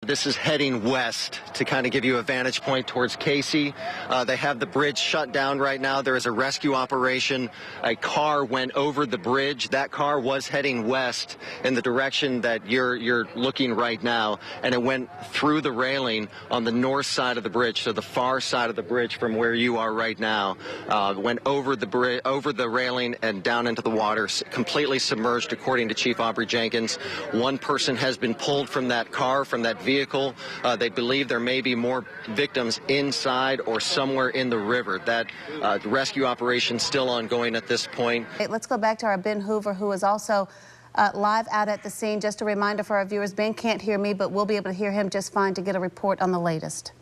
This is heading west to kind of give you a vantage point towards Casey. They have the bridge shut down right now. There is a rescue operation. A car went over the bridge. That car was heading west in the direction that you're looking right now, and it went through the railing on the north side of the bridge, so the far side of the bridge from where you are right now. Went over the bridge, over the railing, and down into the water, completely submerged, according to Chief Aubrey Jenkins. One person has been pulled from that car, from that vehicle. They believe there may be more victims inside or somewhere in the river. That rescue operation still ongoing at this point. Let's go back to our Ben Hoover, who is also live out at the scene. Just a reminder for our viewers, Ben can't hear me, but we'll be able to hear him just fine to get a report on the latest.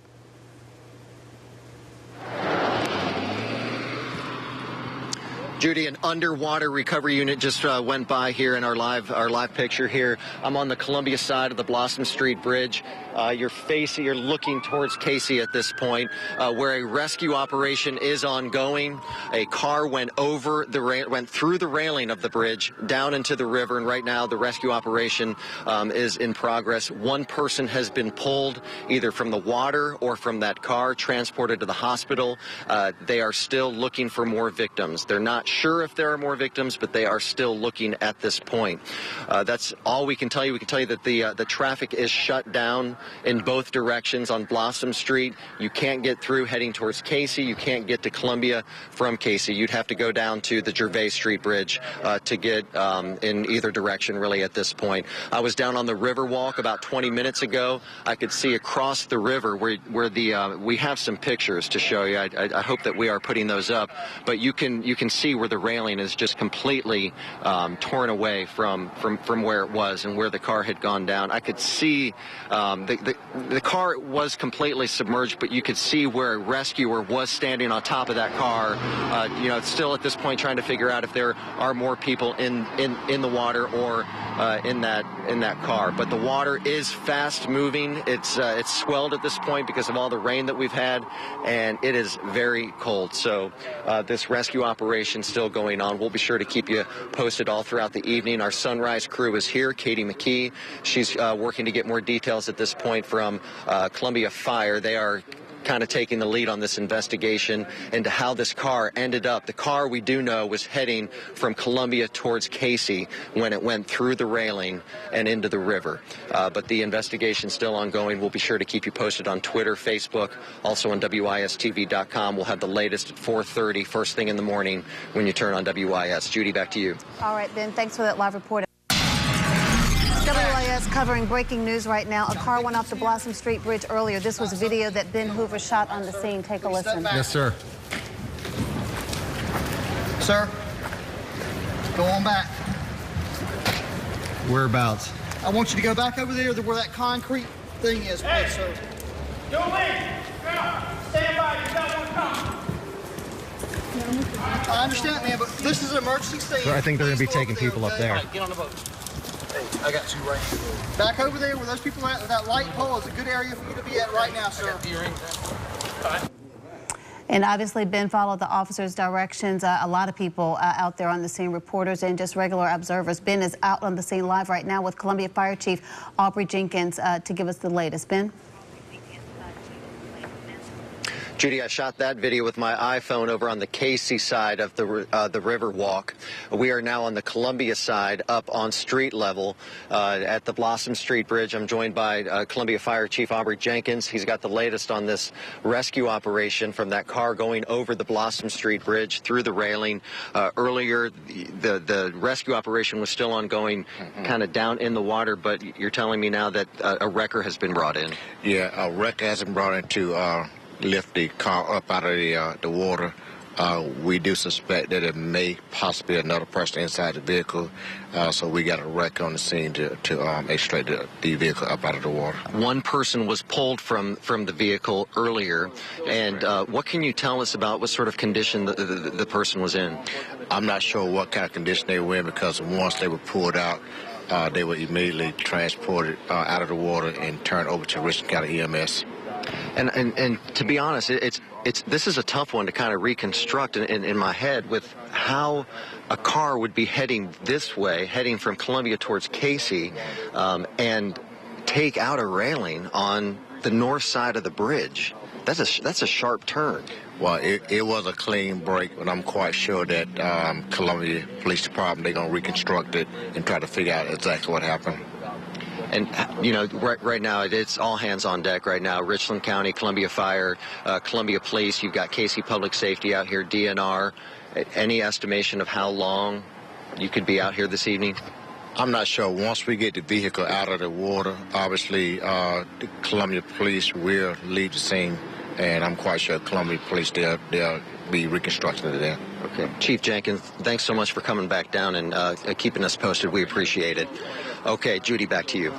Judy, an underwater recovery unit just went by here in our live picture here. I'm on the Columbia side of the Blossom Street Bridge. You're looking towards Casey at this point, where a rescue operation is ongoing. A car went through the railing of the bridge down into the river, and right now the rescue operation is in progress. One person has been pulled either from the water or from that car, transported to the hospital. They are still looking for more victims. They're not sure if there are more victims, but they are still looking at this point. That's all we can tell you. We can tell you that the traffic is shut down in both directions on Blossom Street. You can't get through heading towards Casey. You can't get to Columbia from Casey. You'd have to go down to the Gervais Street Bridge to get in either direction, really, at this point. I was down on the Riverwalk about 20 minutes ago. I could see across the river where we have some pictures to show you. I hope that we are putting those up, but you can see where the railing is just completely torn away from where it was and where the car had gone down. I could see the car was completely submerged, but you could see where a rescuer was standing on top of that car. Still at this point trying to figure out if there are more people in the water or in that car. But the water is fast moving. It's swelled at this point because of all the rain that we've had, and it is very cold. So this rescue operation still going on. We'll be sure to keep you posted all throughout the evening. Our Sunrise crew is here. Katie McKee, she's working to get more details at this point from Columbia Fire. They are kind of taking the lead on this investigation into how this car ended up. The car, we do know, was heading from Columbia towards Casey when it went through the railing and into the river. But the investigation is still ongoing. We'll be sure to keep you posted on Twitter, Facebook, also on WISTV.com. We'll have the latest at 4:30, first thing in the morning when you turn on WIS. Judy, back to you. All right, Ben, thanks for that live report. WIS covering breaking news right now. A car went off the Blossom Street Bridge earlier. This was a video that Ben Hoover shot on the scene. Take a listen. Yes, sir. Sir, go on back. Whereabouts? I want you to go back over there to where that concrete thing is, please, sir. Don't leave. Stand by. You got one coming. I understand, man, but this is an emergency stand. I think they're going to be taking people up there. Get on the boat. I got you right here. Back over there where those people are at, that light pole is a good area for you to be at right now, sir. And obviously, Ben followed the officer's directions. A lot of people out there on the scene, reporters and just regular observers. Ben is out on the scene live right now with Columbia Fire Chief Aubrey Jenkins to give us the latest. Ben? Judy, I shot that video with my iPhone over on the Casey side of the Riverwalk. We are now on the Columbia side, up on street level at the Blossom Street Bridge. I'm joined by Columbia Fire Chief Aubrey Jenkins. He's got the latest on this rescue operation from that car going over the Blossom Street Bridge through the railing. Earlier, the rescue operation was still ongoing, kind of down in the water, but you're telling me now that a wrecker has been brought in. Yeah, a wrecker has been brought in to lift the car up out of the water. We do suspect that it may possibly be another person inside the vehicle, so we got a wrecker on the scene to extract the vehicle up out of the water. One person was pulled from the vehicle earlier, and what can you tell us about what sort of condition the person was in? I'm not sure what kind of condition they were in, because once they were pulled out, they were immediately transported out of the water and turned over to Richland County EMS. And to be honest, this is a tough one to kind of reconstruct in my head, with how a car would be heading this way, heading from Columbia towards Casey, and take out a railing on the north side of the bridge. That's a sharp turn. Well, it was a clean break, but I'm quite sure that Columbia Police Department, they're going to reconstruct it and try to figure out exactly what happened. And, you know, right now, it's all hands on deck right now. Richland County, Columbia Fire, Columbia Police, you've got Casey Public Safety out here, DNR. Any estimation of how long you could be out here this evening? I'm not sure. Once we get the vehicle out of the water, obviously, the Columbia Police will leave the scene. And I'm quite sure Columbia Police, they'll be reconstructing it there. Okay. Chief Jenkins, thanks so much for coming back down and keeping us posted. We appreciate it. Okay, Judy, back to you.